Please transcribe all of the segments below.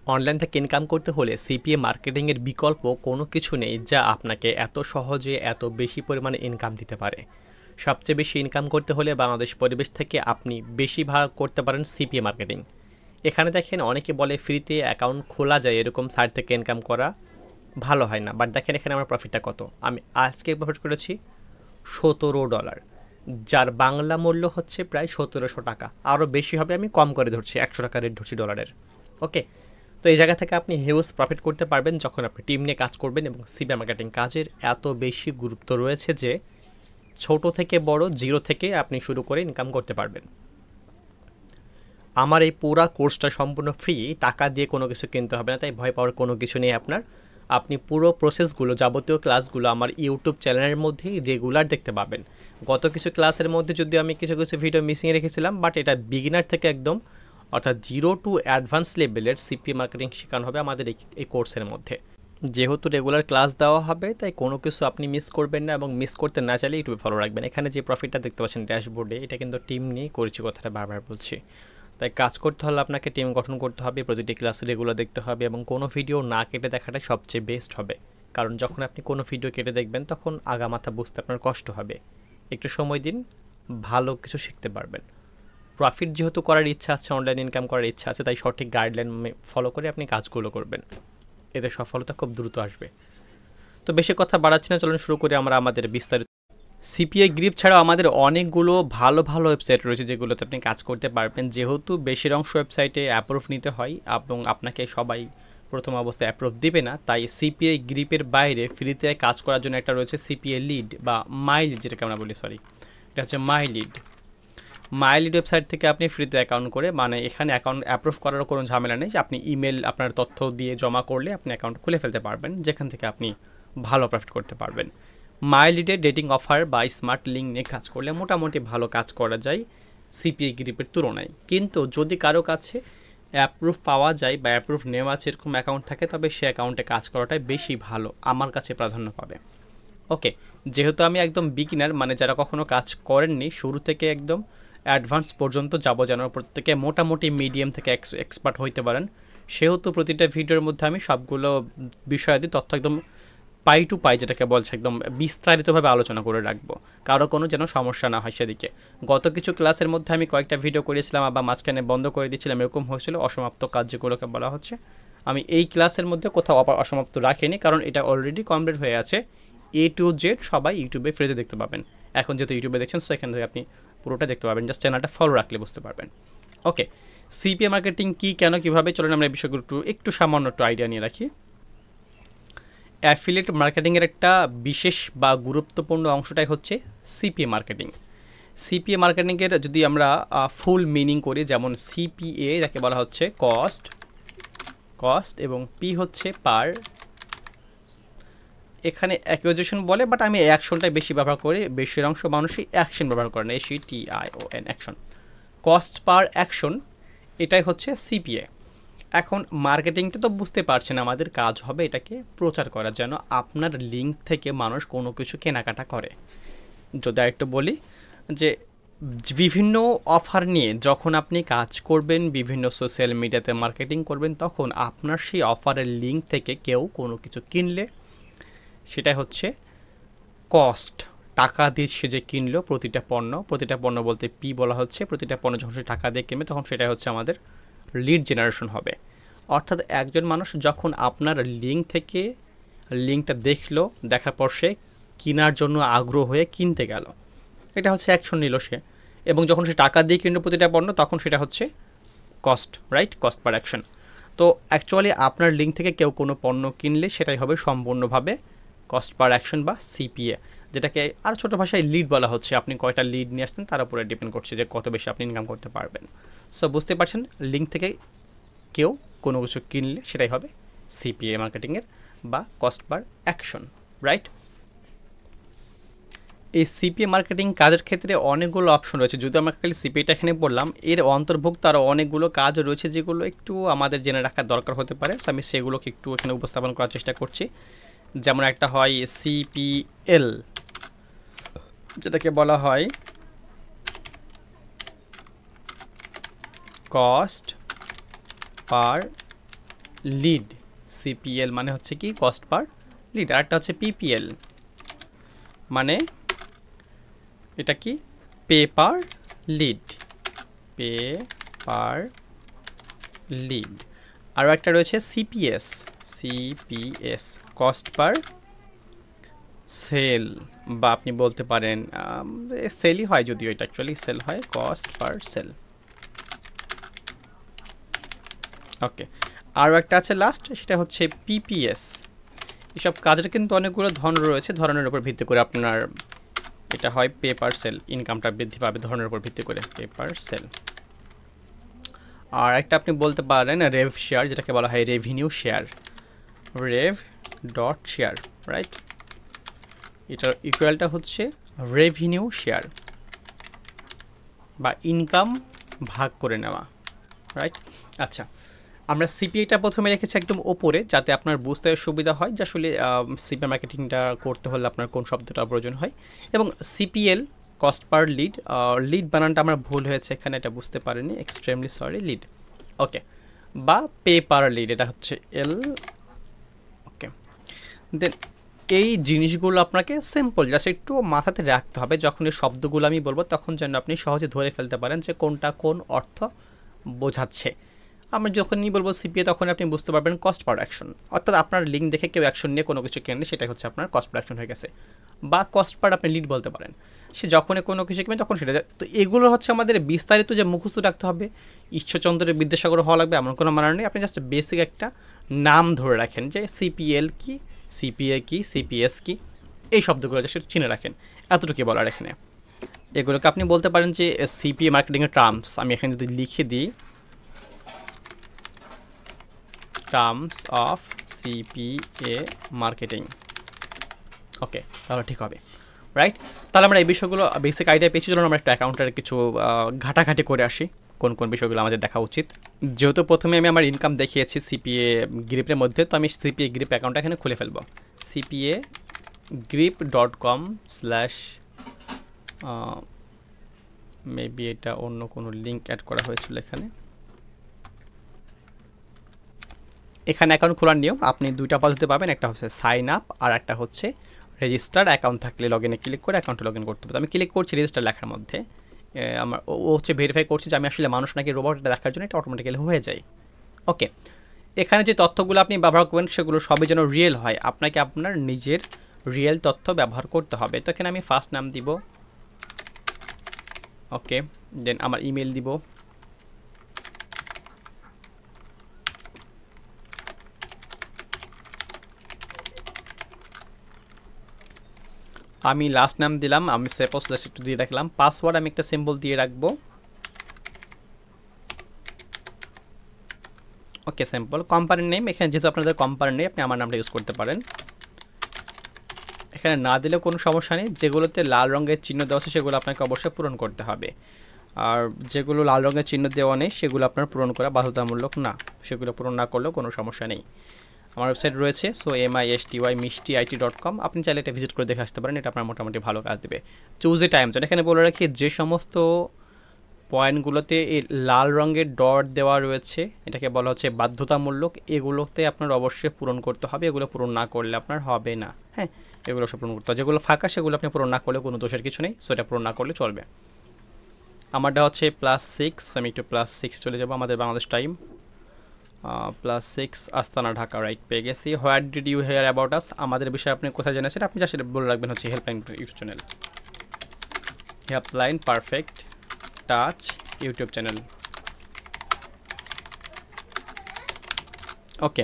Online থেকে income করতে হলে সিপিএ মার্কেটিংয়ের বিকল্প কোনো কিছু নেই যা আপনাকে এত সহজে এত বেশি পরিমাণে ইনকাম দিতে পারে। সবচেয়ে বেশি ইনকাম করতে হলে বাংলাদেশ পরিবেশ থেকে আপনি বেশি ভাগ করতে পারেন সিপিএ মার্কেটিং। এখানে দেখেন অনেকে বলে ফ্রিতে অ্যাকাউন্ট খোলা যায় এরকম সাইট থেকে ইনকাম করা ভালো হয় না, বাট দেখেন এখানে আমার প্রফিটটা কত। আমি আজকে প্রফিট করেছি $17, যার বাংলা মূল্য হচ্ছে প্রায় 1700 টাকা। আরও বেশি হবে, আমি কম করে ধরছি, 100 টাকা রেট ধরছি ডলারের। ওকে, তো এই জায়গা থেকে আপনি হিউজ প্রফিট করতে পারবেন যখন আপনি টিম নিয়ে কাজ করবেন। এবং সিপিএ মার্কেটিং কাজের এত বেশি গুরুত্ব রয়েছে যে ছোট থেকে বড় জিরো থেকে আপনি শুরু করে ইনকাম করতে পারবেন। আমার এই পুরো কোর্সটা সম্পূর্ণ ফ্রি, টাকা দিয়ে কোনো কিছু কিনতে হবে না, তাই ভয় পাওয়ার কোনো কিছু নেই আপনার। আপনি পুরো প্রসেসগুলো, যাবতীয় ক্লাসগুলো আমার ইউটিউব চ্যানেলের মধ্যেই রেগুলার দেখতে পাবেন। গত কিছু ক্লাসের মধ্যে যদি আমি কিছু কিছু ভিডিও মিসিং রেখেছিলাম, বাট এটা বিগিনার থেকে একদম, অর্থাৎ জিরো টু অ্যাডভান্স লেভেলের সিপিএ মার্কেটিং শেখানো হবে আমাদের এই কোর্সের মধ্যে। যেহেতু রেগুলার ক্লাস দেওয়া হবে তাই কোনো কিছু আপনি মিস করবেন না, এবং মিস করতে না চাইলে ইউটিউবে ফলো রাখবেন। এখানে যে প্রফিটটা দেখতে পাচ্ছেন ড্যাশবোর্ডে, এটা কিন্তু টিম নিয়ে করেছি, কথাটা বারবার বলছি। তাই কাজ করতে হলে আপনাকে টিম গঠন করতে হবে, প্রতিটি ক্লাস রেগুলার দেখতে হবে, এবং কোনো ভিডিও না কেটে দেখাটাই সবচেয়ে বেস্ট হবে। কারণ যখন আপনি কোনো ভিডিও কেটে দেখবেন তখন আগামাথা বুঝতে আপনার কষ্ট হবে। একটু সময় দিন, ভালো কিছু শিখতে পারবেন। প্রফিট যেহেতু করার ইচ্ছা আছে, অনলাইন ইনকাম করার ইচ্ছা আছে, তাই সঠিক গাইডলাইন ফলো করে আপনি কাজগুলো করবেন, এতে সফলতা খুব দ্রুত আসবে। তো বেশি কথা বাড়াচ্ছি না, চলুন শুরু করি আমরা আমাদের বিস্তারিত। সিপিএ গ্রিপ ছাড়াও আমাদের অনেকগুলো ভালো ভালো ওয়েবসাইট রয়েছে যেগুলোতে আপনি কাজ করতে পারবেন। যেহেতু বেশির অংশ ওয়েবসাইটে অ্যাপ্রুভ নিতে হয় এবং আপনাকে সবাই প্রথম অবস্থায় অ্যাপ্রুভ দেবে না, তাই সিপিএ গ্রিপের বাইরে ফ্রিতে কাজ করার জন্য একটা রয়েছে সিপিএ লিড বা মাই লিড, যেটাকে আমরা বলি, সরি, এটা হচ্ছে মাই লিড। মাই লিড ওয়েবসাইট থেকে আপনি ফ্রিতে অ্যাকাউন্ট করে, মানে এখানে অ্যাকাউন্ট অ্যাপ্রুভ করারও কোনো ঝামেলা নেই, আপনি ইমেল আপনার তথ্য দিয়ে জমা করলে আপনি অ্যাকাউন্ট খুলে ফেলতে পারবেন, যেখান থেকে আপনি ভালো প্রফিট করতে পারবেন। মাই লিডে ডেটিং অফার বা স্মার্ট লিঙ্ক নিয়ে কাজ করলে মোটামুটি ভালো কাজ করা যায় সিপিএ গ্রিপের তুলনায়। কিন্তু যদি কারো কাছে অ্যাপ্রুভ পাওয়া যায় বা অ্যাপ্রুভ নেওয়া আছে এরকম অ্যাকাউন্ট থাকে, তবে সে অ্যাকাউন্টে কাজ করাটাই বেশি ভালো, আমার কাছে প্রাধান্য পাবে। ওকে, যেহেতু আমি একদম বিগিনার, মানে যারা কখনো কাজ করেননি, শুরু থেকে একদম অ্যাডভান্স পর্যন্ত যাবো, যেন প্রত্যেকে মোটামুটি মিডিয়াম থেকে এক্সপার্ট হইতে পারেন, সেহেতু প্রতিটা ভিডিওর মধ্যে আমি সবগুলো বিষয়াদি তথ্য একদম পাই টু পাই, যেটাকে বলছে, একদম বিস্তারিতভাবে আলোচনা করে রাখবো, কারো কোনো যেন সমস্যা না হয় সেদিকে। গত কিছু ক্লাসের মধ্যে আমি কয়েকটা ভিডিও করেছিলাম, আবার মাঝখানে বন্ধ করে দিয়েছিলাম, এরকম হয়েছিল, অসমাপ্ত কাজ যেগুলোকে বলা হচ্ছে। আমি এই ক্লাসের মধ্যে কোথাও অসমাপ্ত রাখিনি, কারণ এটা অলরেডি কমপ্লিট হয়ে আছে। এ টু জেড সবাই ইউটিউবে ফ্রিতে দেখতে পাবেন। এখন যেহেতু ইউটিউবে দেখছেন, সো এখান থেকে আপনি পুরোটা দেখতে পাবেন, জাস্ট চ্যানেলটা ফলো রাখলে বুঝতে পারবেন। ওকে, সিপিএ মার্কেটিং কী, কেন, কীভাবে, চলেন আমরা এই বিষয়গুলো একটু সামান্য একটু আইডিয়া নিয়ে রাখি। অ্যাফিলিয়েট মার্কেটিংয়ের একটা বিশেষ বা গুরুত্বপূর্ণ অংশটাই হচ্ছে সিপিএ মার্কেটিং। সিপিএ মার্কেটিংয়ের যদি আমরা ফুল মিনিং করি, যেমন সিপিএ যাকে বলা হচ্ছে কস্ট এবং পি হচ্ছে পার, এখানে অ্যাকুইজিশন বলে, বাট আমি অ্যাকশনটাই বেশি ব্যবহার করি, বেশির অংশ মানুষই অ্যাকশন ব্যবহার করে না, SETION, action, cost per action, এটাই হচ্ছে সিপিএ। এখন মার্কেটিংটা তো বুঝতে পারছেন, আমাদের কাজ হবে এটাকে প্রচার করা, যেন আপনার লিঙ্ক থেকে মানুষ কোনো কিছু কেনাকাটা করে। যদি আরেকটু বলি যে বিভিন্ন অফার নিয়ে যখন আপনি কাজ করবেন, বিভিন্ন সোশ্যাল মিডিয়াতে মার্কেটিং করবেন, তখন আপনার সেই অফারের লিঙ্ক থেকে কেউ কোনো কিছু কিনলে সেটাই হচ্ছে কস্ট, টাকা দিয়ে সে যে কিনলো প্রতিটা পণ্য বলতে পি বলা হচ্ছে, প্রতিটা পণ্য যখন সে টাকা দিয়ে কিনবে তখন সেটাই হচ্ছে আমাদের লিড জেনারেশন হবে। অর্থাৎ একজন মানুষ যখন আপনার লিঙ্ক থেকে লিঙ্কটা দেখলো, দেখার পর সে কেনার জন্য আগ্রহ হয়ে কিনতে গেল, এটা হচ্ছে অ্যাকশন নিল সে, এবং যখন সে টাকা দিয়ে কিনলো প্রতিটা পণ্য, তখন সেটা হচ্ছে cost, right, cost per action. তো অ্যাকচুয়ালি আপনার লিঙ্ক থেকে কেউ কোনো পণ্য কিনলে সেটাই হবে সম্পূর্ণভাবে কস্ট পার অ্যাকশন বা সিপিএ, যেটাকে আর ছোটো ভাষায় লিড বলা হচ্ছে। আপনি কয়টা লিড নিয়ে আসতেন তার উপরে ডিপেন্ড করছে যে কত বেশি আপনি ইনকাম করতে পারবেন। সো বুঝতে পারছেন, লিঙ্ক থেকে কেউ কোনো কিছু কিনলে সেটাই হবে সিপিএ মার্কেটিংয়ের বা কস্ট পার অ্যাকশন, রাইট। এই সিপিএ মার্কেটিং কাজের ক্ষেত্রে অনেকগুলো অপশন রয়েছে, যদি আমরা খালি সিপিএটা এখানে বললাম, এর অন্তর্ভুক্ত আরও অনেকগুলো কাজ রয়েছে যেগুলো একটু আমাদের জেনে রাখার দরকার হতে পারে। সো আমি সেগুলোকে একটু এখানে উপস্থাপন করার চেষ্টা করছি। যেমন একটা হয় সিপিএল, যেটাকে বলা হয় কস্ট পার লিড, সিপিএল মানে হচ্ছে কি কস্ট পার লিড, আর একটা হচ্ছে পিপিএল মানে এটা কি pay per lead, pay per lead. আরও একটা রয়েছে CPS, CPS cost per sale, বা আপনি বলতে পারেন সেলই হয়, যদিও এটা অ্যাকচুয়ালি সেল হয়, কস্ট পার সেল। ওকে, আরও একটা আছে লাস্ট, সেটা হচ্ছে পিপিএস। এসব কাজের কিন্তু অনেকগুলো ধরন রয়েছে, ধরনের উপর ভিত্তি করে আপনার এটা হয় পে পার সেল, ইনকামটা বৃদ্ধি পাবে ধরনের উপর ভিত্তি করে, পে পার সেল। আর একটা আপনি বলতে পারেন রেভ শেয়ার, যেটাকে বলা হয় revenue share, rev dot share, right? এটার ইকুয়ালটা হচ্ছে রেভিনিউ শেয়ার বা ইনকাম ভাগ করে নেওয়া, রাইট? আচ্ছা, আমরা সিপিএটা প্রথমে রেখেছি একদম ওপরে, যাতে আপনার বুঝতে সুবিধা হয় যে আসলে সিপিএ মার্কেটিংটা করতে হলে আপনার কোন শব্দটা প্রয়োজন হয়। এবং CPL cost per lead, lead বানানটা আমার ভুল হয়েছে এখানে, এটা বুঝতে পারিনি, এক্সট্রিমলি সরি, লিড। ওকে, বা পে পার লিড, এটা হচ্ছে এল। ওকে, দেন এই জিনিসগুলো আপনাকে সিম্পল জাস্ট একটু মাথাতে রাখতে হবে, যখন এই শব্দগুলো আমি বলবো তখন যেন আপনি সহজে ধরে ফেলতে পারেন যে কোনটা কোন অর্থ বোঝাচ্ছে। আমরা যখনই বলবো সিপিএ তখন আপনি বুঝতে পারবেন কস্ট পার অ্যাকশন, অর্থাৎ আপনার লিঙ্ক দেখে কেউ অ্যাকশন নিয়ে কোনো কিছু কেনলে সেটাই হচ্ছে আপনার কস্ট পার অ্যাকশন হয়ে গেছে, বা কস্ট পার আপনি লিড বলতে পারেন, সে যখনই কোনো কিছু কিনবে তখন সেটা। তো এগুলো হচ্ছে আমাদের বিস্তারিত যে মুখস্থ রাখতে হবে, ঈশ্বরচন্দ্রের বিদ্যাসাগর হওয়া লাগবে এমন কোনো মানার নেই, আপনি জাস্ট বেসিক একটা নাম ধরে রাখেন যে সিপিএল কি, সিপিএ কি, সিপিএস কি, এই শব্দগুলো জাস্ট চিনে রাখেন, এতটুকু বলার এখানে। এগুলোকে আপনি বলতে পারেন যে সিপিএ মার্কেটিংয়ের টার্মস, আমি এখানে যদি লিখে দিই টার্মস অফ সিপিএ মার্কেটিং, ওকে, তাহলে ঠিক হবে, রাইট? তাহলে আমরা এই বিষয়গুলো বেসিক আইডিয়া পেয়েছি, যখন আমরা একটা অ্যাকাউন্টের কিছু ঘাটাঘাটি করে আসি কোন কোন বিষয়গুলো আমাদের দেখা উচিত। যেহেতু প্রথমে আমি আমার ইনকাম দেখিয়েছি সিপিএ গ্রিপের মধ্যে, তো আমি সিপিএ গ্রিপ অ্যাকাউন্টটা এখানে খুলে ফেলবো, সিপিএ grip.com/ মেবি এটা অন্য কোনো লিঙ্ক অ্যাড করা হয়েছিল এখানে। এখানে অ্যাকাউন্ট খোলার নিয়ম আপনি দুইটা পদ্ধতি পাবেন, একটা হচ্ছে সাইন আপ আর একটা হচ্ছে রেজিস্টার। অ্যাকাউন্ট থাকলে লগ ইনে ক্লিক করে অ্যাকাউন্টে লগ ইন করতে হবে। আমি ক্লিক করছি রেজিস্টার লেখার মধ্যে, আমার ও হচ্ছে ভেরিফাই করছি যে আমি আসলে মানুষ নাকি রোবট, এটা দেখার জন্য এটা অটোমেটিক্যালি হয়ে যায়। ওকে, এখানে যে তথ্যগুলো আপনি ব্যবহার করবেন সেগুলো সবই যেন রিয়েল হয়, আপনাকে আপনার নিজের রিয়েল তথ্য ব্যবহার করতে হবে। তো এখানে আমি ফার্স্ট নাম দিব, ওকে, দেন আমার ইমেল দিব, আমি লাস্ট নাম দিলাম, আমি সাপোজ জাস্ট একটু দিয়ে রাখলাম, পাসওয়ার্ড আমি একটা সিম্বল দিয়ে রাখবো, ওকে, সিম্পল। কোম্পানির নেম, এখানে যেহেতু আপনাদের কোম্পানি নেই আপনি আমার নামটা ইউজ করতে পারেন, এখানে না দিলেও কোনো সমস্যা নেই। যেগুলোতে লাল রঙের চিহ্ন দেওয়া আছে সেগুলো আপনাকে অবশ্যই পূরণ করতে হবে, আর যেগুলো লাল রঙের চিহ্ন দেওয়া নেই সেগুলো আপনার পূরণ করা বাধ্যতামূলক না, সেগুলো পূরণ না করলেও কোনো সমস্যা নেই। আমার ওয়েবসাইট রয়েছে MISTYMISTY.com, আপনি চাইলে এটা ভিজিট করে দেখে আসতে পারেন, এটা আপনার মোটামুটি ভালো কাজ দেবে। চুজ এ টাইম জোন, এখানে বলে রাখি যে সমস্ত পয়েন্টগুলোতে এই লাল রঙের ডট দেওয়া রয়েছে এটাকে বলা হচ্ছে বাধ্যতামূলক, এগুলোতে আপনার অবশ্যই পূরণ করতে হবে, এগুলো পূরণ না করলে আপনার হবে না। হ্যাঁ, এগুলো সব পূরণ করতে হবে, যেগুলো ফাঁকা সেগুলো আপনি পূরণ না করলে কোনো দোষের কিছু নেই, সো এটা পূরণ না করলে চলবে। আমারটা হচ্ছে +6, আমি একটু +6 চলে যাবো, আমাদের বাংলাদেশ টাইম +6, আস্তানা ঢাকা, রাইট, পেয়ে গেছি। What did you hear about us, আমাদের বিষয়ে আপনি কোথায় জেনেছেন, আপনি জাস্ট বলে রাখবেন হচ্ছে helpline YouTube channel, helpline perfect touch YouTube channel. Okay,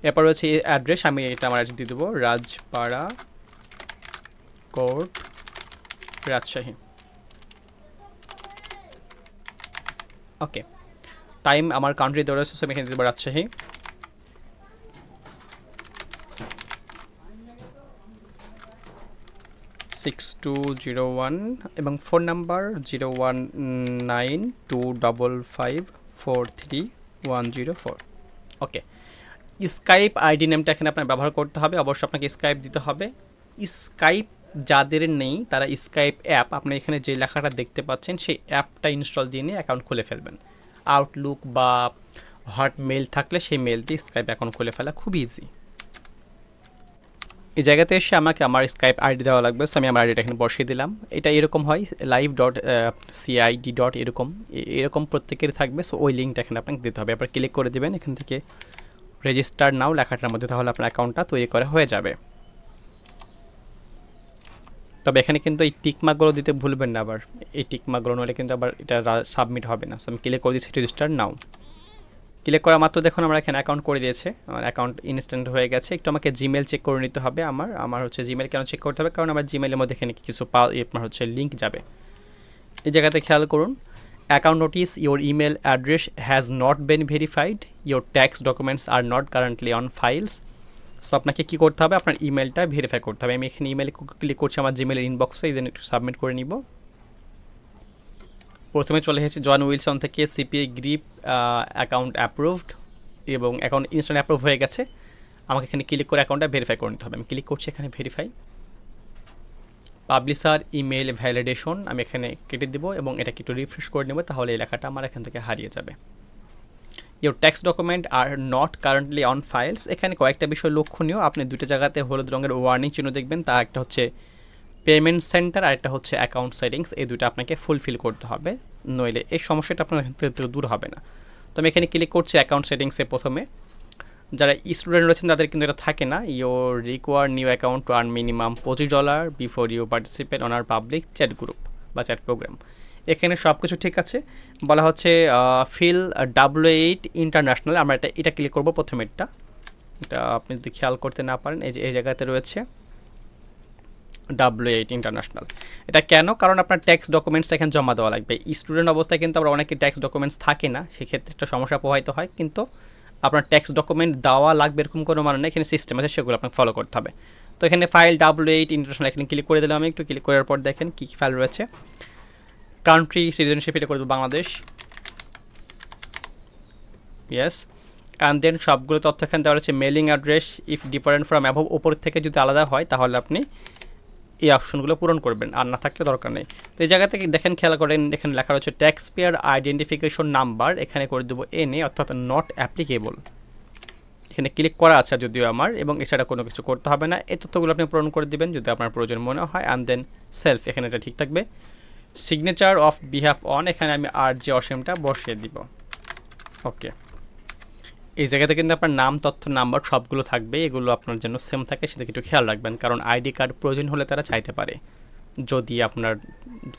এরপর হচ্ছে অ্যাড্রেস, আমি এটা আমার অ্যাড্রেস দিয়ে দেবো, Rajpara court, Rajshahi. Okay, time আমার কান্ট্রি দেওয়া রয়েছে, আমি এখানে দেবো রাজশাহী। +6201 এবং phone number 01925543104। Okay, Skype ID নেমটা এখানে আপনার ব্যবহার করতে হবে, অবশ্যই আপনাকে স্কাইপ দিতে হবে। স্কাইপ যাদের নেই তারা স্কাইপ অ্যাপ, আপনি এখানে যে লেখাটা দেখতে পাচ্ছেন সেই অ্যাপটা ইনস্টল দিয়ে নিয়ে অ্যাকাউন্ট খুলে ফেলবেন। আউটলুক বা হট মেল থাকলে সেই মেল দিয়ে স্কাইপ অ্যাকাউন্ট খুলে ফেলা খুব ইজি। এই জায়গাতে এসে আমাকে আমার স্কাইপ আইডি দেওয়া লাগবে। সো আমি আমার আইডিটা এখানে বসিয়ে দিলাম। এটা এরকম হয় live.cid. এরকম প্রত্যেকের থাকবে। সো ওই লিঙ্কটা এখানে আপনাকে দিতে হবে। এবার ক্লিক করে দেবেন এখান থেকে রেজিস্টার নাও লেখাটার মধ্যে, তাহলে আপনার অ্যাকাউন্টটা তৈরি করা হয়ে যাবে। তবে এখানে কিন্তু এই টিকমার্কগুলো দিতে ভুলবেন না আবার, এই টিকমার্কগুলো নইলে কিন্তু আবার এটা সাবমিট হবে না। সো আমি ক্লিক করে দিচ্ছি রেজিস্টার নাও। ক্লিক করা মাত্র দেখুন আমরা এখানে অ্যাকাউন্ট করে দিয়েছে, আমার অ্যাকাউন্ট ইনস্ট্যান্ট হয়ে গেছে। একটু আমাকে জিমেল চেক করে নিতে হবে। আমার হচ্ছে জিমেল কেন চেক করতে হবে, কারণ আমার জিমেলের মধ্যে এখানে কিছু আপনার হচ্ছে লিঙ্ক যাবে। এই জায়গাতে খেয়াল করুন, account notice your email address has not been verified, your tax documents are not currently on files. So আপনাকে কী করতে হবে, আপনার ইমেলটা ভেরিফাই করতে হবে। আমি এখানে ইমেলে ক্লিক করছি আমার জিমেলের ইনবক্সে, দেন একটু সাবমিট করে নিব। প্রথমে চলে এসেছে জন উইলসন থেকে সিপিআই গ্রিপ অ্যাকাউন্ট অ্যাপ্রুভড, এবং অ্যাকাউন্ট ইনস্ট্যান্ট অ্যাপ্রুভ হয়ে গেছে। আমাকে এখানে ক্লিক করে অ্যাকাউন্টটা ভেরিফাই করে নিতে হবে। আমি ক্লিক করছি এখানে ভেরিফাই। পাবলিশার ইমেল ভ্যালিডেশন আমি এখানে কেটে দেবো এবং এটাকে একটু রিফ্রেশ করে নেব, তাহলে এই লেখাটা আমার এখান থেকে হারিয়ে যাবে। Your tax document are not currently on files, এখানে কয়েকটা বিষয় লক্ষণীয়। আপনি দুটো জায়গাতে হলুদ রঙের ওয়ার্নিং চিহ্ন দেখবেন, তা একটা হচ্ছে পেমেন্ট সেন্টার আর একটা হচ্ছে অ্যাকাউন্ট সেটিংস। এই দুটো আপনাকে ফুলফিল করতে হবে, নইলে এই সমস্যাটা আপনার এখান থেকে দূর হবে না। তো আমি এখানে ক্লিক করছি অ্যাকাউন্ট সেটিংসে। প্রথমে যারা স্টুডেন্ট রয়েছেন তাদের কিন্তু এটা থাকে না। Your require new account to earn minimum $25 before you participate on our public chat group বা চ্যাট প্রোগ্রাম। এখানে সব কিছু ঠিক আছে। বলা হচ্ছে ফিল W8 ইন্টারন্যাশনাল, আমরা এটা ক্লিক করবো প্রথমেরটা। এটা আপনি যদি খেয়াল করতে না পারেন, এই যে এই জায়গাতে রয়েছে W8 ইন্টারন্যাশনাল। এটা কেন? কারণ আপনার ট্যাক্স ডকুমেন্টস এখানে জমা দেওয়া লাগবে। স্টুডেন্ট অবস্থায় কিন্তু আমরা অনেকে ট্যাক্স ডকুমেন্টস থাকে না, সেক্ষেত্রে একটা সমস্যা প্রভাবিত হয়। কিন্তু আপনার ট্যাক্স ডকুমেন্ট দেওয়া লাগবে এরকম কোনো মানে নেই, এখানে সিস্টেম আছে, সেগুলো আপনাকে ফলো করতে হবে। তো এখানে ফাইল W8 ইন্টারন্যাশনাল এখানে ক্লিক করে দিলাম। আমি একটু ক্লিক করার পর দেখেন কী কী ফাইল রয়েছে। কান্ট্রি সিটিজেনশিপ এটা করে দেবো বাংলাদেশ, ইয়েস। অ্যান্ড দেন সবগুলো তথ্য এখানে দেওয়া রয়েছে। Mailing address if different from above, ওপর থেকে যদি আলাদা হয় তাহলে আপনি এই অপশনগুলো পূরণ করবেন, আর না থাকলে দরকার নেই। তো এই জায়গা থেকে দেখেন, খেয়াল করেন এখানে লেখা রয়েছে ট্যাক্স পেয়ার আইডেন্টিফিকেশন নাম্বার, এখানে করে দেবো NA অর্থাৎ নট অ্যাপ্লিকেবল। এখানে ক্লিক করা আছে যদিও আমার, এবং এছাড়া কোনো কিছু করতে হবে না। এই তথ্যগুলো আপনি পূরণ করে দেবেন যদি আপনার প্রয়োজন মনে হয়। অ্যান্ড দেন সেলফ, এখানে এটা ঠিক থাকবে। সিগনেচার অফ বিহাফ অন, এখানে আমি RJ অসীমটা বসিয়ে দিব। ওকে, এই জায়গাতে কিন্তু আপনার নাম, তথ্য, নাম্বার সবগুলো থাকবে। এগুলো আপনার জন্য সেম থাকে, সেটাকে একটু খেয়াল রাখবেন, কারণ আইডি কার্ড প্রয়োজন হলে তারা চাইতে পারে। যদি আপনার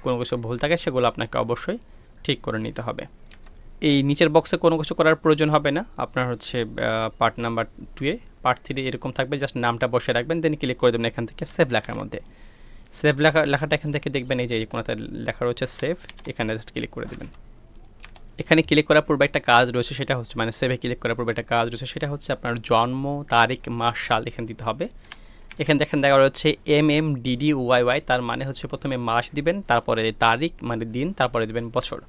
কোনো কিছু ভুল থাকে সেগুলো আপনাকে অবশ্যই ঠিক করে নিতে হবে। এই নিচের বক্সে কোনো কিছু করার প্রয়োজন হবে না। আপনার হচ্ছে পার্ট নাম্বার 2 পার্ট 3 এরকম থাকবে, জাস্ট নামটা বসে রাখবেন, দেন ক্লিক করে দেবেন এখান থেকে সেভ লেখার মধ্যে। সেভ লেখাটা এখান থেকে দেখবেন, এই যে কোনোটা লেখা রয়েছে সেভ, এখানে জাস্ট ক্লিক করে দেবেন। এখানে ক্লিক করার পূর্বে একটা কাজ রয়েছে, সেটা হচ্ছে মানে সেভে ক্লিক করার পূর্বে একটা কাজ রয়েছে, সেটা হচ্ছে আপনার জন্ম তারিখ, মাস, সাল এখানে দিতে হবে। এখানে দেখেন দেখা রয়েছে MMDDYY, তার মানে হচ্ছে প্রথমে মাস দিবেন, তারপরে তারিখ মানে দিন, তারপরে দিবেন বছর।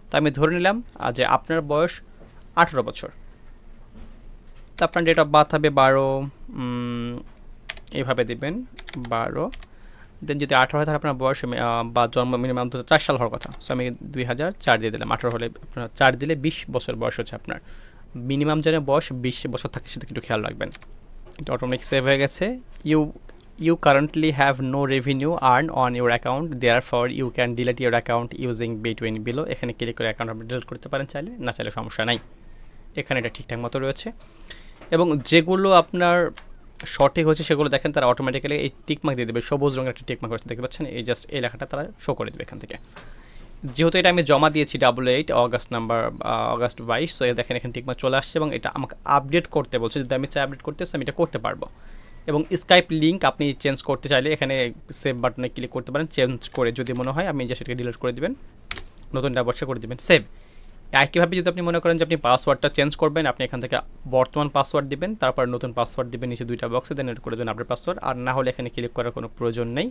তো আমি ধরে নিলাম যে আপনার বয়স 18 বছর। তো আপনার ডেট অফ বার্থ হবে 12, এইভাবে দিবেন 12। দেন যদি 18 হয় তাহলে আপনার বয়স বা জন্ম মিনিমাম 2004 সাল হওয়ার কথা। সো আমি 2004 দিয়ে দিলাম। 18 হলে আপনার 4 দিলে 20 বছর বয়স হচ্ছে আপনার। মিনিমাম যেন বয়স 20 বছর থাকে সেটা একটু খেয়াল রাখবেন। এটা অটোমেটিক সেভ হয়ে গেছে। You currently have no revenue earn on your account, therefore you can delete your account using between below. এখানে ক্লিক করে অ্যাকাউন্ট আপনি ডিলিট করতে পারেন চাইলে, না চাইলে সমস্যা নাই। এখানে এটা ঠিকঠাক মতো রয়েছে, এবং যেগুলো আপনার সঠিক হচ্ছে সেগুলো দেখেন তারা অটোমেটিক্যালি এই টিকমার্ক দিয়ে দেবে। সবুজ রঙের একটা টিকমার্ক হচ্ছে, দেখতে পাচ্ছেন, এই জাস্ট এই লেখাটা তারা শো করে দেবে এখান থেকে। যেহেতু এটা আমি জমা দিয়েছি W8 অগাস্ট 22, সো দেখেন এখানে টিকমার্ক চলে আসছে, এবং এটা আমাকে আপডেট করতে বলছে। যদি আমি চাই আপডেট করতে, আমি এটা করতে পারবো। এবং স্কাইপ লিঙ্ক আপনি চেঞ্জ করতে চাইলে এখানে সেভ বাটনে ক্লিক করতে পারেন। চেঞ্জ করে যদি মনে হয় আপনি যে সেটাকে ডিলিট করে দেবেন, নতুনটা বর্ষে করে দেবেন সেভ। একইভাবে যদি আপনি মনে করেন যে আপনি পাসওয়ার্ডটা চেঞ্জ করবেন, আপনি এখান থেকে বর্তমান পাসওয়ার্ড দিবেন, তারপর নতুন পাসওয়ার্ড দিবেন নিচে দুইটা বক্সে, দেন এটা করে দেবেন আপনার পাসওয়ার্ড। আর না হলে এখানে ক্লিক করার কোনো প্রয়োজন নেই,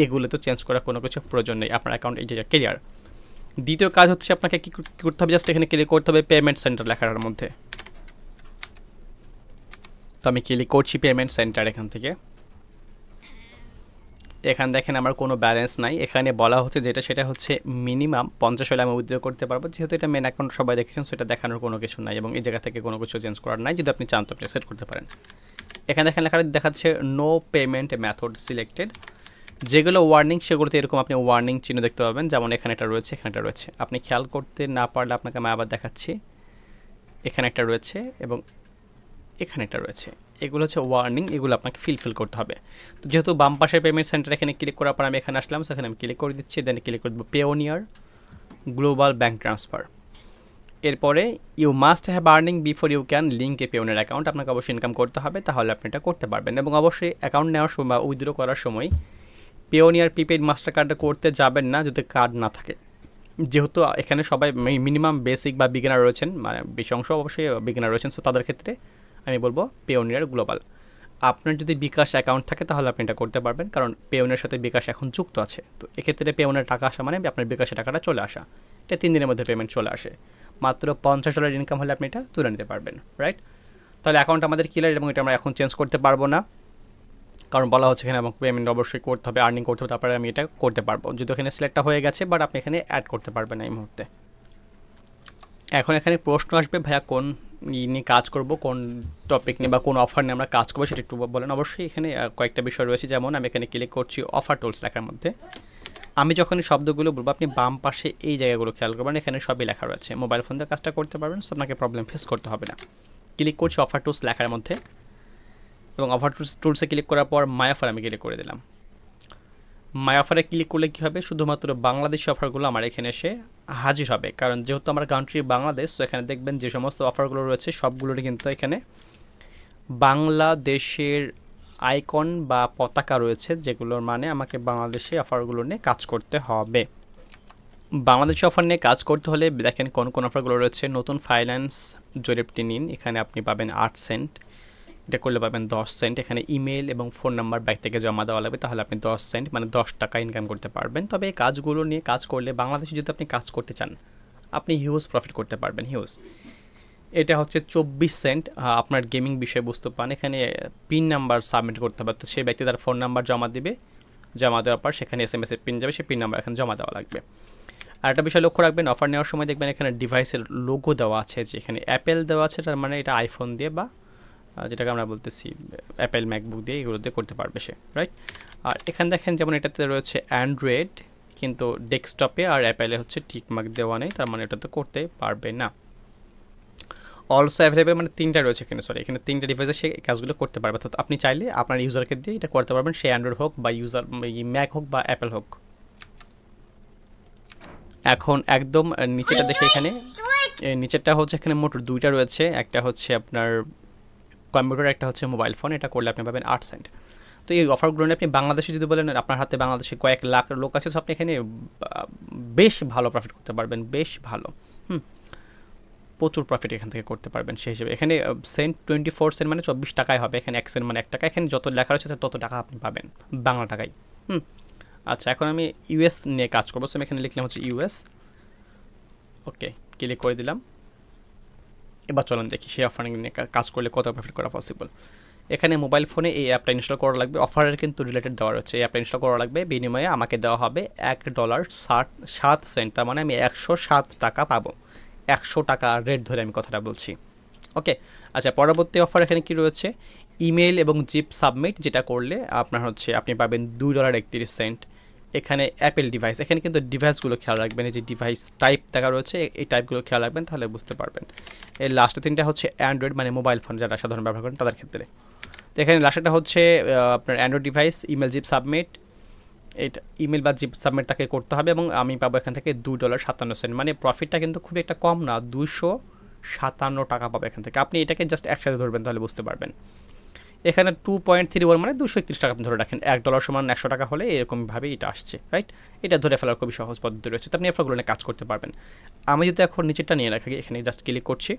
এগুলো তো চেঞ্জ করার কোনো কিছু প্রয়োজন নেই। আপনার অ্যাকাউন্ট এটা ক্লিয়ার। দ্বিতীয় কাজ হচ্ছে আপনাকে কী করতে হবে, জাস্ট এখানে ক্লিক করতে হবে পেমেন্ট সেন্টার লেখাটার মধ্যে। তো আমি ক্লিক করছি পেমেন্ট সেন্টার এখান থেকে। এখানে দেখেন আমার কোনো ব্যালেন্স নাই, এখানে বলা হচ্ছে যেটা সেটা হচ্ছে মিনিমাম 50 হলে আমি উইথড্র করতে পারবো। যেহেতু এটা মেন অ্যাকাউন্ট সবাই দেখেছেন, সেটা দেখানোর কোনো কিছু নাই এবং এই জায়গা থেকে কোনো কিছু চেঞ্জ করার নাই। যদি আপনি চান তো আপনি সেট করতে পারেন। এখানে দেখেন লেখা দেখাচ্ছে নো পেমেন্ট মেথড সিলেক্টেড। যেগুলো ওয়ার্নিং সেগুলোতে এরকম আপনি ওয়ার্নিং চিহ্ন দেখতে পাবেন, যেমন এখানে একটা রয়েছে, এখানে একটা রয়েছে। আপনি খেয়াল করতে না পারলে আপনাকে আমি আবার দেখাচ্ছি। এখানে একটা রয়েছে এবং এখানে একটা রয়েছে, এগুলো হচ্ছে ওয়ার্নিং, এগুলো আপনাকে ফিল করতে হবে। তো যেহেতু বাম পাশের পেমেন্ট সেন্টার এখানে ক্লিক করার পর আমি এখানে আসলাম, সেখানে আমি ক্লিক করে দিচ্ছি, দেন ক্লিক করে দেবো পেওনিয়ার গ্লোবাল ব্যাঙ্ক ট্রান্সফার। এরপরে you must have earning before you can link a Payoneer account. আপনাকে অবশ্যই ইনকাম করতে হবে, তাহলে আপনি এটা করতে পারবেন। এবং অবশ্যই অ্যাকাউন্ট নেওয়ার সময় বা উইথড্র করার সময় পেওনিয়ার প্রিপেড মাস্টার কার্ডটা করতে যাবেন না যদি কার্ড না থাকে। যেহেতু এখানে সবাই মিনিমাম বেসিক বা বিগিনার রয়েছেন, মানে বেশি অংশ অবশ্যই বিগিনার রয়েছেন, সো তাদের ক্ষেত্রে আমি বলবো পেওনিয়ার গ্লোবাল। আপনার যদি বিকাশ অ্যাকাউন্ট থাকে তাহলে আপনি এটা করতে পারবেন, কারণ পেওনিয়ার সাথে বিকাশ এখন যুক্ত আছে। তো এক্ষেত্রে পেওনিয়ার টাকা আসা মানে আপনার বিকাশের টাকাটা চলে আসা, এটা 3 দিনের মধ্যে পেমেন্ট চলে আসে। মাত্র $50 ইনকাম হলে আপনি এটা তুলে নিতে পারবেন, রাইট? তাহলে অ্যাকাউন্ট আমাদের ক্লিয়ার এবং এটা আমরা এখন চেঞ্জ করতে পারবো না, কারণ বলা হচ্ছে এখানে আমাকে পেমেন্ট অবশ্যই করতে হবে, আর্নিং করতে হবে, তারপরে আমি এটা করতে পারবো। যদি এখানে সিলেক্টটা হয়ে গেছে, বাট আপনি এখানে অ্যাড করতে পারবেন না এই মুহূর্তে। এখন এখানে প্রশ্ন আসবে, ভাইয়া কোন নিয়ে কাজ করব, কোন টপিক নিয়ে বা কোন অফার নিয়ে আমরা কাজ করবো সেটা একটু বলেন। অবশ্যই এখানে কয়েকটা বিষয় রয়েছে, যেমন আমি এখানে ক্লিক করছি অফার টুলস লেখার মধ্যে। আমি যখন এই শব্দগুলো বলবো আপনি বাম পাশে এই জায়গাগুলো খেয়াল করবেন, এখানে সবই লেখা রয়েছে। মোবাইল ফোন দিয়ে কাজটা করতে পারবেন, সো আপনাকে প্রবলেম ফেস করতে হবে না। ক্লিক করছি অফার টুলস লেখার মধ্যে এবং অফার টুলসে ক্লিক করার পর মাই অফার আমি ক্লিক করে দিলাম। মাই অফারে ক্লিক করলে কী হবে, শুধুমাত্র বাংলাদেশি অফারগুলো আমার এখানে এসে হাজির হবে, কারণ যেহেতু আমার কান্ট্রি বাংলাদেশ, তো এখানে দেখবেন যে সমস্ত অফারগুলো রয়েছে সবগুলোরই কিন্তু এখানে বাংলাদেশের আইকন বা পতাকা রয়েছে, যেগুলোর মানে আমাকে বাংলাদেশি অফারগুলো নিয়ে কাজ করতে হবে। বাংলাদেশি অফার নিয়ে কাজ করতে হলে দেখেন কোন কোন অফারগুলো রয়েছে। নতুন ফাইন্যান্স জরিপটি নিন, এখানে আপনি পাবেন 8 সেন্ট, এটা করলে পাবেন 10 সেন্ট। এখানে ইমেল এবং ফোন নাম্বার ব্যাংক থেকে জমা দেওয়া লাগবে, তাহলে আপনি 10 সেন্ট মানে 10 টাকা ইনকাম করতে পারবেন। তবে এই কাজগুলো নিয়ে কাজ করলে বাংলাদেশে যদি আপনি কাজ করতে চান, আপনি হিউজ প্রফিট করতে পারবেন, হিউজ। এটা হচ্ছে 24 সেন্ট। আপনার গেমিং বিষয়বস্তু পান, এখানে পিন নাম্বার সাবমিট করতে হবে, তো সেই ব্যক্তি তার ফোন নাম্বার জমা দিবে, জমা দেওয়ার পর সেখানে SMS এর পিন যাবে, সেই পিন নাম্বার এখানে জমা দেওয়া লাগবে। আর একটা বিষয় লক্ষ্য রাখবেন, অফার নেওয়ার সময় দেখবেন এখানে ডিভাইসের লোগো দেওয়া আছে, যে এখানে অ্যাপেল দেওয়া আছে, তার মানে এটা আইফোন দিয়ে বা যেটাকে আমরা বলতেছি অ্যাপেল ম্যাকবুক দিয়ে এগুলো দিয়ে করতে পারবে সে, রাইট? আর এখানে দেখেন যেমন এটাতে রয়েছে অ্যান্ড্রয়েড, কিন্তু ডেস্কটপে আর অ্যাপেলে হচ্ছে টিকমার্ক দেওয়া নেই, তার মানে এটাতে করতে পারবে না। অলসো অ্যাভেলেবেল মানে 3টা রয়েছে এখানে, সরি এখানে 3টা ডিভাইসে সে কাজগুলো করতে পারবে। অর্থাৎ আপনি চাইলে আপনার ইউজারকে দিয়ে এটা করতে পারবেন, সে অ্যান্ড্রয়েড হোক বা ইউজার ম্যাক হোক বা অ্যাপেল হোক। এখন একদম নিচেটা দেখে, এখানে নিচেরটা হচ্ছে এখানে মোট 2টা রয়েছে, একটা হচ্ছে আপনার কম্পিউটার, একটা হচ্ছে মোবাইল ফোন। এটা করলে আপনি পাবেন 8 সেন্ট। তো এই অফারগুলো নিয়ে আপনি বাংলাদেশে যদি বলেন আপনার হাতে বাংলাদেশে কয়েক লাখ লোক আছে, সো আপনি এখানে বেশ ভালো প্রফিট করতে পারবেন, বেশ ভালো, প্রচুর প্রফিট এখান থেকে করতে পারবেন সেই হিসেবে। এখানে সেন্ট 24 সেন্ট মানে 24 টাকায় হবে, এখানে 1 সেন্ট মানে 1 টাকা, এখানে যত লেখা রয়েছে তত টাকা আপনি পাবেন বাংলা টাকায়। আচ্ছা, এখন আমি ইউএস নিয়ে কাজ করবো, সো আমি এখানে লিখলাম হচ্ছে ইউএস, ওকে ক্লিক করে দিলাম। এবার চলেন দেখি সেই অফার নিয়ে কাজ করলে কত প্রফিট করা পসিবল। এখানে মোবাইল ফোনে এই অ্যাপটা ইনস্টল করা লাগবে, অফারের কিন্তু রিলেটেড দেওয়া রয়েছে। এই অ্যাপটা ইনস্টল করা লাগবে, বিনিময়ে আমাকে দেওয়া হবে $1.07, তার মানে আমি 107 টাকা পাবো। 100 টাকা রেট ধরে আমি কথাটা বলছি, ওকে। আচ্ছা, পরবর্তী অফার এখানে কি রয়েছে, ইমেল এবং জিপ সাবমিট, যেটা করলে আপনার হচ্ছে আপনি পাবেন $2.31। এখানে অ্যাপেল ডিভাইস, এখানে কিন্তু ডিভাইসগুলো খেয়াল রাখবেন, এই যে ডিভাইস টাইপ দেখা রয়েছে এই টাইপগুলো খেয়াল রাখবেন, তাহলে বুঝতে পারবেন। এই লাস্টের 3টা হচ্ছে অ্যান্ড্রয়েড মানে মোবাইল ফোন যারা সাধারণ ব্যবহার করেন তাদের ক্ষেত্রে। তো এখানে লাস্টেরটা হচ্ছে আপনার Android device, email zip submit, এটা ইমেল বা জিপ সাবমিট তাকে করতে হবে এবং আমি পাবো এখান থেকে $2.57, মানে প্রফিটটা কিন্তু খুবই একটা কম না, 257 টাকা পাবো এখান থেকে। আপনি এটাকে জাস্ট একসাথে ধরবেন তাহলে বুঝতে পারবেন। এখানে 2.31 মানে 231 টাকা আপনি ধরে রাখেন, $1 সমান 100 টাকা হলে এরকমভাবেই এটা আসছে, রাইট? এটা ধরে ফেলার খুবই সহজ পদ্ধতি রয়েছে, তো আপনি এফারগুলো নিয়ে কাজ করতে পারবেন। আমি যদি এখন নিচেরটা নিয়ে রাখি, এখানে জাস্ট ক্লিক করছি,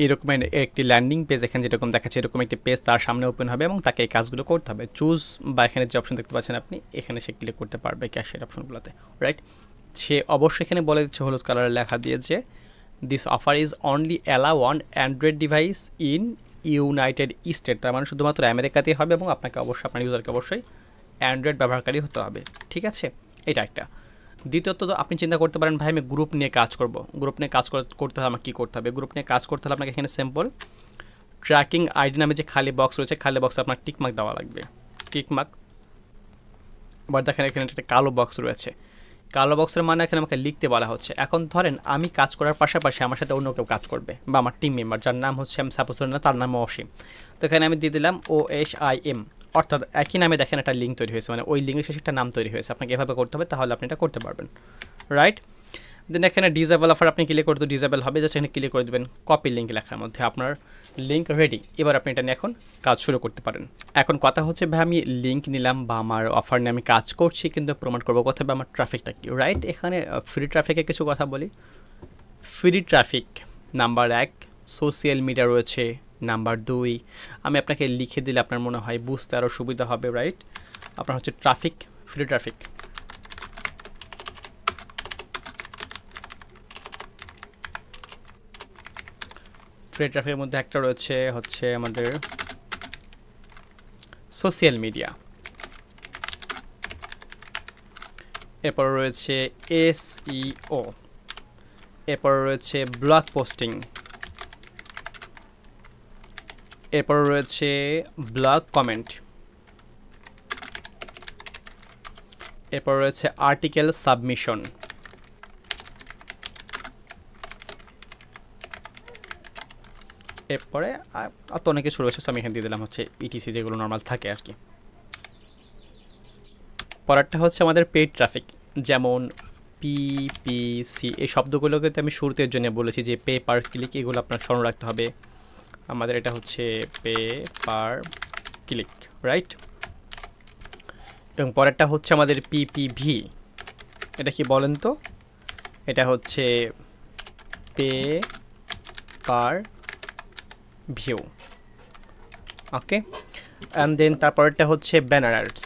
এরকম একটি ল্যান্ডিং পেজ এখানে যেরকম দেখাচ্ছে এরকম একটি পেজ তার সামনে ওপেন হবে এবং তাকে এই কাজগুলো করতে হবে। চুজ বা এখানে যে অপশন দেখতে পাচ্ছেন আপনি, এখানে সে ক্লিক করতে পারবে ক্যাশের অপশনগুলোতে, রাইট? সে অবশ্যই এখানে বলে দিচ্ছে হলুদ কালারের লেখা দিয়ে যে this offer is only allow on Android device in United state, তার মানে শুধুমাত্র আমেরিকাতেই হবে এবং আপনাকে অবশ্যই আপনার ইউজারকে অবশ্যই অ্যান্ড্রয়েড ব্যবহারকারী হতে হবে। ঠিক আছে, এটা একটা। দ্বিতীয়ত আপনি চিন্তা করতে পারেন ভাই আমি গ্রুপ নিয়ে কাজ করব, গ্রুপ নিয়ে কাজ করতে হলে আমাকে কী করতে হবে? গ্রুপ নিয়ে কাজ করতে হলে আপনাকে এখানে সিম্পল ট্র্যাকিং আইডি নামে যে খালি বক্স রয়েছে, খালি বক্সে আপনার টিকমার্ক দেওয়া লাগবে, টিকমার্ক। আবার দেখেন এখানে একটা কালো বক্স রয়েছে, কালো বক্সের মানে এখানে আমাকে লিখতে বলা হচ্ছে। এখন ধরেন আমি কাজ করার পাশাপাশি আমার সাথে অন্য কেউ কাজ করবে, বা আমার টিম মেম্বার যার নাম হচ্ছে আমি সাপোজ ধরেন না, তার নাম অসীম, তো এখানে আমি দিয়ে দিলাম OSIM, অর্থাৎ একই নামে দেখেন একটা লিঙ্ক তৈরি হয়েছে, মানে ওই লিঙ্কের শেষে একটা নাম তৈরি হয়েছে। আপনাকে এভাবে করতে হবে, তাহলে আপনি এটা করতে পারবেন, রাইট। দেন এখানে ডিসেবল অফার আপনি ক্লিক করতে ডিসেবল হবে, জাস্ট এখানে ক্লিক করে দেবেন কপি লিঙ্ক লেখার মধ্যে, আপনার লিঙ্ক রেডি। এবার আপনি এটা নিয়ে এখন কাজ শুরু করতে পারেন। এখন কথা হচ্ছে ভাই আমি লিঙ্ক নিলাম বা আমার অফার নিয়ে আমি কাজ করছি, কিন্তু প্রমোট করবো কোথায় বা আমার ট্রাফিকটা কি, রাইট। এখানে ফ্রি ট্রাফিকের কিছু কথা বলি। Free traffic number 1 social media রয়েছে, নাম্বার 2 আমি আপনাকে লিখে দিলে আপনার মনে হয় বুঝতে আরও সুবিধা হবে, রাইট। আপনার হচ্ছে ট্রাফিক, ফ্রি ট্রাফিক। ফ্রি ট্রাফিকের মধ্যে একটা রয়েছে হচ্ছে আমাদের সোশ্যাল মিডিয়া, এরপর রয়েছে SEO, এরপর রয়েছে ব্লগ পোস্টিং, এরপর রয়েছে ব্লগ কমেন্ট, এরপর রয়েছে আর্টিকেল সাবমিশন, এরপরে আর তো অনেক কিছু রয়েছে, আমি এখানে দিয়ে দিলাম হচ্ছে ETC যেগুলো নর্মাল থাকে আর কি। পরেরটা হচ্ছে আমাদের পেইড ট্রাফিক, যেমন PPC, এই শব্দগুলোকে আমি শুরুতে জন্য বলেছি যে পে পার ক্লিক, এগুলো আপনার স্মরণ রাখতে হবে। আমাদের এটা হচ্ছে পে পার ক্লিক, রাইট। এবং পরেরটা হচ্ছে আমাদের PPV, এটা কি বলেন তো? এটা হচ্ছে pay per view, okay. And then তারপরেরটা হচ্ছে ব্যানার অ্যাডস,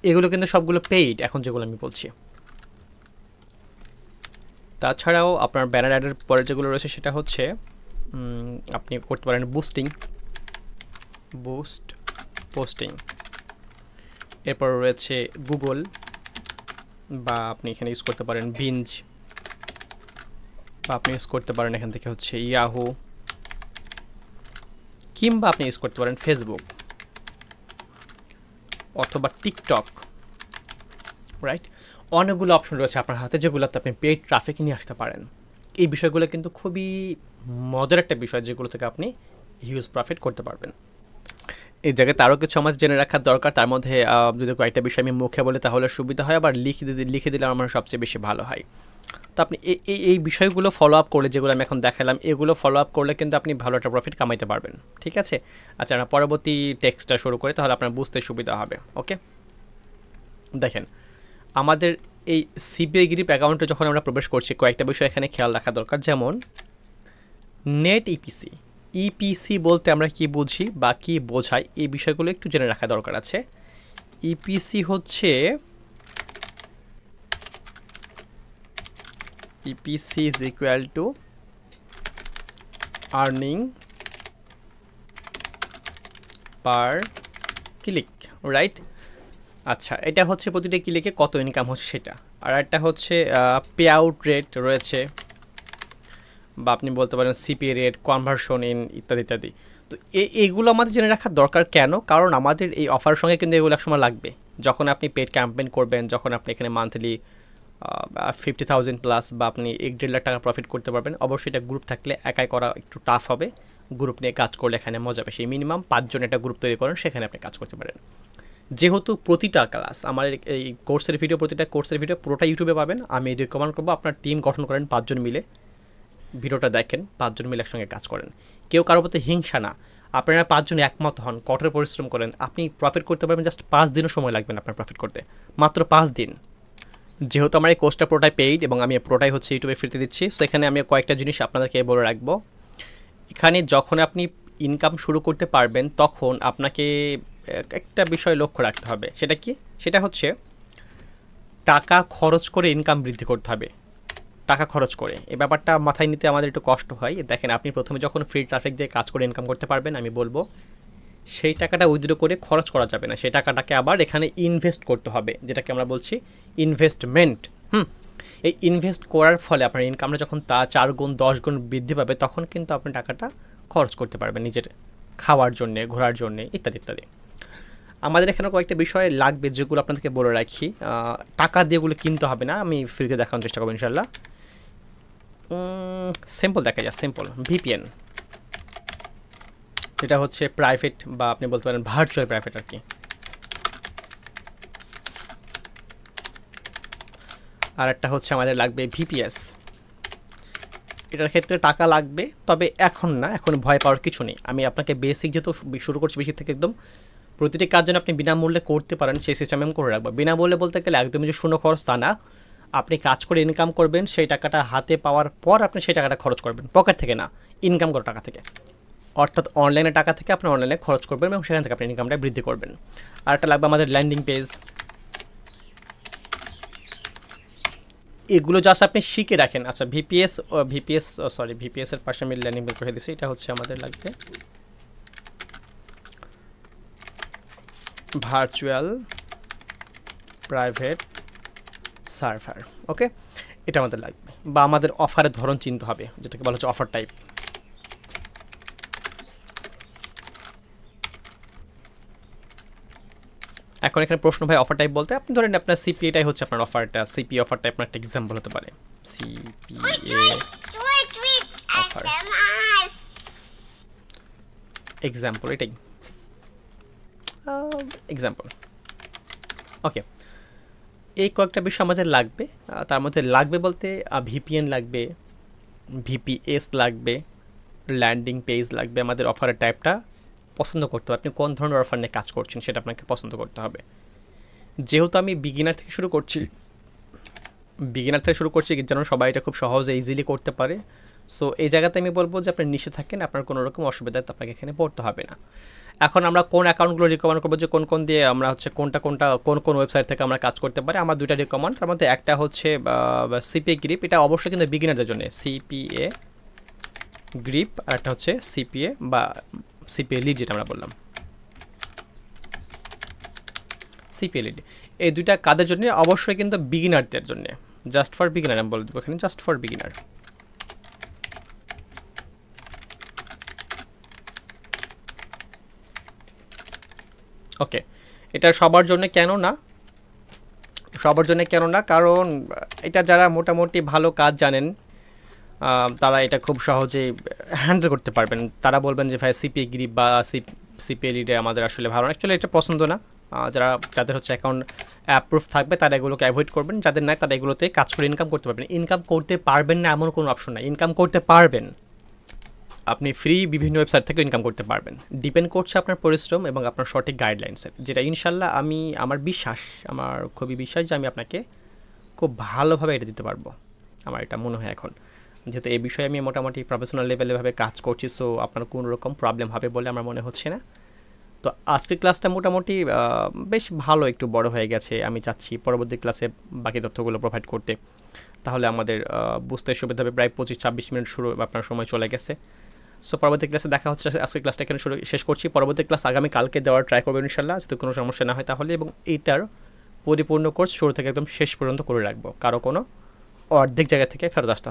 এগুলো কিন্তু সবগুলো পেইড এখন যেগুলো আমি বলছি। তাছাড়াও আপনার ব্যানার অ্যাডের পরে যেগুলো রয়েছে সেটা হচ্ছে আপনি করতে পারেন বুস্ট পোস্টিং, এরপর রয়েছে গুগল, বা আপনি এখানে ইউজ করতে পারেন বিঞ্জ, বা আপনি ইউজ করতে পারেন এখান থেকে হচ্ছে ইয়াহু, কিংবা আপনি ইউজ করতে পারেন ফেসবুক অথবা টিকটক, রাইট। অনেকগুলো অপশন রয়েছে আপনার হাতে যেগুলোতে আপনি পেইড ট্রাফিক নিয়ে আসতে পারেন। এই বিষয়গুলো কিন্তু খুবই মজার একটা বিষয়, যেগুলো থেকে আপনি হিউজ প্রফিট করতে পারবেন। এই জায়গায় আরও কিছু আমাদের জেনে রাখার দরকার, তার মধ্যে যদি কয়েকটা বিষয় আমি মুখে বলি তাহলে সুবিধা হয়, আবার লিখে দিলে আমার সবচেয়ে বেশি ভালো হয়। তো আপনি এই বিষয়গুলো ফলো আপ করলে, যেগুলো আমি এখন দেখালাম, এগুলো ফলো আপ করলে কিন্তু আপনি ভালো একটা প্রফিট কামাইতে পারবেন, ঠিক আছে। আচ্ছা, আমরা পরবর্তী টেক্সটটা শুরু করি, তাহলে আপনার বুঝতে সুবিধা হবে, ওকে। দেখেন আমাদের এই সিবিআই গ্রিপ অ্যাকাউন্টে যখন আমরা প্রবেশ করছি, কয়েকটা বিষয় এখানে খেয়াল রাখা দরকার, যেমন নেট ইপিসি বলতে আমরা কি বুঝি বা কি বোঝাই, এই বিষয়গুলো একটু জেনে রাখা দরকার আছে। ইপিসি হচ্ছে EPC is equal to earning per click, right. আচ্ছা, এটা হচ্ছে প্রতিটা ক্লিকে কত ইনকাম হচ্ছে সেটা। আর একটা হচ্ছে পে আউট রেট রয়েছে, বা আপনি বলতে পারেন সিপি রেট, কনভার্সন ইন ইত্যাদি ইত্যাদি। তো এইগুলো আমাদের জেনে রাখার দরকার কেন? কারণ আমাদের এই অফারের সঙ্গে কিন্তু এগুলো একসময় লাগবে। যখন আপনি পেড ক্যাম্পেইন করবেন, যখন আপনি এখানে মান্থলি 50,000 প্লাস বা আপনি 1-1.5 লাখ টাকা প্রফিট করতে পারবেন, অবশ্যই এটা গ্রুপ থাকলে একাই করা একটু টাফ হবে। গ্রুপ নিয়ে কাজ করলে এখানে মজা বেশি। মিনিমাম 5 জন একটা গ্রুপ তৈরি করেন, সেখানে আপনি কাজ করতে পারেন। যেহেতু প্রতিটা ক্লাস আমার এই কোর্সের ভিডিও, প্রতিটা কোর্সের ভিডিও পুরোটা ইউটিউবে পাবেন, আমি রিকমেন্ড করবো আপনার টিম গঠন করেন, 5 জন মিলে ভিডিওটা দেখেন, 5 জন মিলে একসঙ্গে কাজ করেন। কেউ কারোর প্রতি হিংসা না, আপনারা 5 জন একমত হন, কঠোর পরিশ্রম করেন, আপনি প্রফিট করতে পারবেন। জাস্ট 5 দিনও সময় লাগবে না আপনার প্রফিট করতে, মাত্র 5 দিন। যেহেতু আমার এই কোর্সটা পুরোটাই পেইড এবং আমি পুরোটাই হচ্ছে ইউটিউবে ফ্রিতে দিচ্ছি, সো এখানে আমি কয়েকটা জিনিস আপনাদেরকে বলে রাখবো। এখানে যখন আপনি ইনকাম শুরু করতে পারবেন, তখন আপনাকে একটা বিষয় লক্ষ্য রাখতে হবে। সেটা কি? সেটা হচ্ছে টাকা খরচ করে ইনকাম বৃদ্ধি করতে হবে। টাকা খরচ করে। এই ব্যাপারটা মাথায় নিতে আমাদের একটু কষ্ট হয়। দেখেন, আপনি প্রথমে যখন ফ্রি ট্রাফিক দিয়ে কাজ করে ইনকাম করতে পারবেন, আমি বলবো সেই টাকাটা উইথড্র করে খরচ করা যাবে না, সেই টাকাটাকে আবার এখানে ইনভেস্ট করতে হবে, যেটাকে আমরা বলছি ইনভেস্টমেন্ট। এই ইনভেস্ট করার ফলে আপনার ইনকামটা যখন 4 গুণ 10 গুণ বৃদ্ধি পাবে, তখন কিন্তু আপনি টাকাটা খরচ করতে পারবেন নিজের খাওয়ার জন্যে, ঘোরার জন্যে, ইত্যাদি ইত্যাদি। আমাদের এখানে কয়েকটা বিষয় লাগবে যেগুলো আপনাদেরকে বলে রাখি। টাকা দিয়ে এগুলো কিনতে হবে না, আমি ফ্রিতে দেখানোর চেষ্টা করবো ইনশাল্লাহ। সিম্পল দেখা যায়, সিম্পল ভিপিএন, যেটা হচ্ছে প্রাইভেট বা আপনি বলতে পারেন ভার্চুয়াল প্রাইভেট আর কি। আর একটা হচ্ছে আমাদের লাগবে ভিপিএস। এটার ক্ষেত্রে টাকা লাগবে, তবে এখন না, এখন ভয় পাওয়ার কিছু নেই। আমি আপনাকে বেসিক যেহেতু শুরু করছি, বেসিক থেকে একদম প্রতিটি কাজ যেন আপনি বিনামূল্যে করতে পারেন সেই সিস্টেম আমি করে রাখবো। বিনামূল্যে বলতে গেলে একদমই যে শূন্য খরচ তা না, আপনি কাজ করে ইনকাম করবেন, সেই টাকাটা হাতে পাওয়ার পর আপনি সেই টাকাটা খরচ করবেন, পকেট থেকে না, ইনকাম করা টাকা থেকে, অর্থাৎ অনলাইনে টাকা থেকে আপনি অনলাইনে খরচ করবেন এবং সেখান থেকে আপনি ইনকামটা বৃদ্ধি করবেন। আর একটা লাগবে আমাদের ল্যান্ডিং পেজ। এগুলো জাস্ট আপনি শিখে রাখেন। আচ্ছা, ভিপিএস এর পাশে আমি ল্যান্ডিং পেজ করে দিচ্ছি। এটা হচ্ছে আমাদের লাগবে ভার্চুয়াল প্রাইভেট সার্ভার। ওকে, এটা আমাদের লাগবে, বা আমাদের অফারের ধরন চিনতে হবে, যেটাকে বলা হচ্ছে অফার টাইপ। এখন এখানে প্রশ্ন, ভাই অফার টাইপ বলতে আপনি ধরেন আপনার সিপিএটাই হচ্ছে আপনার অফারটা। সিপি অফারটা আপনার একটা এক্সাম্পল হতে পারে, সিপিএ অফার এক্সাম্পল, এটাই এক্সাম্পল। ওকে, এই কয়েকটা বিষয় আমাদের লাগবে। তার মধ্যে লাগবে বলতে ভিপিএন লাগবে, ভিপিএস লাগবে, ল্যান্ডিং পেজ লাগবে। আমাদের অফারের টাইপটা পছন্দ করতে হবে, আপনি কোন ধরনের অফার নিয়ে কাজ করছেন সেটা আপনাকে পছন্দ করতে হবে। যেহেতু আমি বিগিনার থেকে শুরু করছি যেন সবাই এটা খুব সহজে ইজিলি করতে পারে। সো এই জায়গাতে আমি বলবো যে আপনি নিচে থাকেন, আপনার কোনো রকম অসুবিধায় আপনাকে এখানে পড়তে হবে না। এখন আমরা কোন অ্যাকাউন্টগুলো রিকমেন্ড করবো, যে কোন দিয়ে আমরা হচ্ছে কোন ওয়েবসাইট থেকে আমরা কাজ করতে পারি। আমার দুইটা রিকমেন্ড, তার মধ্যে একটা হচ্ছে সিপিএ গ্রিপ, এটা অবশ্যই কিন্তু বিগিনারদের জন্য সিপিএ গ্রিপ, আর একটা হচ্ছে সিপিএ বা সিপিএ লিড, যেটা আমরা বললাম সিপিএ লিড। এই দুইটা কাদের জন্য? অবশ্যই কিন্তু বিগিনারদের জন্য, জাস্ট ফর বিগিনার আমি বলে দেবো এখানে, জাস্ট ফর বিগিনার। ওকে, এটা সবার জন্য কেন না, কারণ এটা যারা মোটামুটি ভালো কাজ জানেন তারা এটা খুব সহজেই হ্যান্ডেল করতে পারবেন। তারা বলবেন যে ভাই সিপিএ গ্রিপ বা সিপিএ লিডে আমাদের আসলে ভালো না, অ্যাকচুয়ালি এটা পছন্দ না। যাদের হচ্ছে অ্যাকাউন্ট অ্যাপ্রুভ থাকবে তারা এগুলোকে অ্যাভয়েড করবেন, যাদের নাই তারা এগুলোতে কাজ করে ইনকাম করতে পারবেন। ইনকাম করতে পারবেন না এমন কোনো অপশন নাই, ইনকাম করতে পারবেন, আপনি ফ্রি বিভিন্ন ওয়েবসাইট থেকে ইনকাম করতে পারবেন। ডিপেন্ড করছে আপনার পরিশ্রম এবং আপনার সঠিক গাইডলাইন্সের, যেটা ইনশাল্লাহ আমার খুবই বিশ্বাস যে আমি আপনাকে খুব ভালোভাবে এটা দিতে পারবো। আমার এটা মনে হয় এখন, যেহেতু এই বিষয়ে আমি মোটামুটি প্রফেশনাল লেভেলেভাবে কাজ করছি, সো আপনার কোনো রকম প্রবলেম হবে বলে আমার মনে হচ্ছে না। তো আজকের ক্লাসটা মোটামুটি বেশ ভালো, একটু বড় হয়ে গেছে। আমি চাচ্ছি পরবর্তী ক্লাসে বাকি তথ্যগুলো প্রোভাইড করতে, তাহলে আমাদের বুঝতে সুবিধা হবে। প্রায় 25-26 মিনিট আপনার সময় চলে গেছে। সো পরবর্তী ক্লাসে দেখা হচ্ছে। আজকের ক্লাসটা এখানে শেষ করছি। পরবর্তী ক্লাস আগামী কালকে দেওয়ার ট্রাই করবেন ইনশাল্লাহ, যদি কোনো সমস্যা না হয় তাহলে, এবং এইটার পরিপূর্ণ কোর্স শুরু থেকে একদম শেষ পর্যন্ত করে রাখবো, কারো কোনো অর্ধেক জায়গা থেকে ফেরত আসতে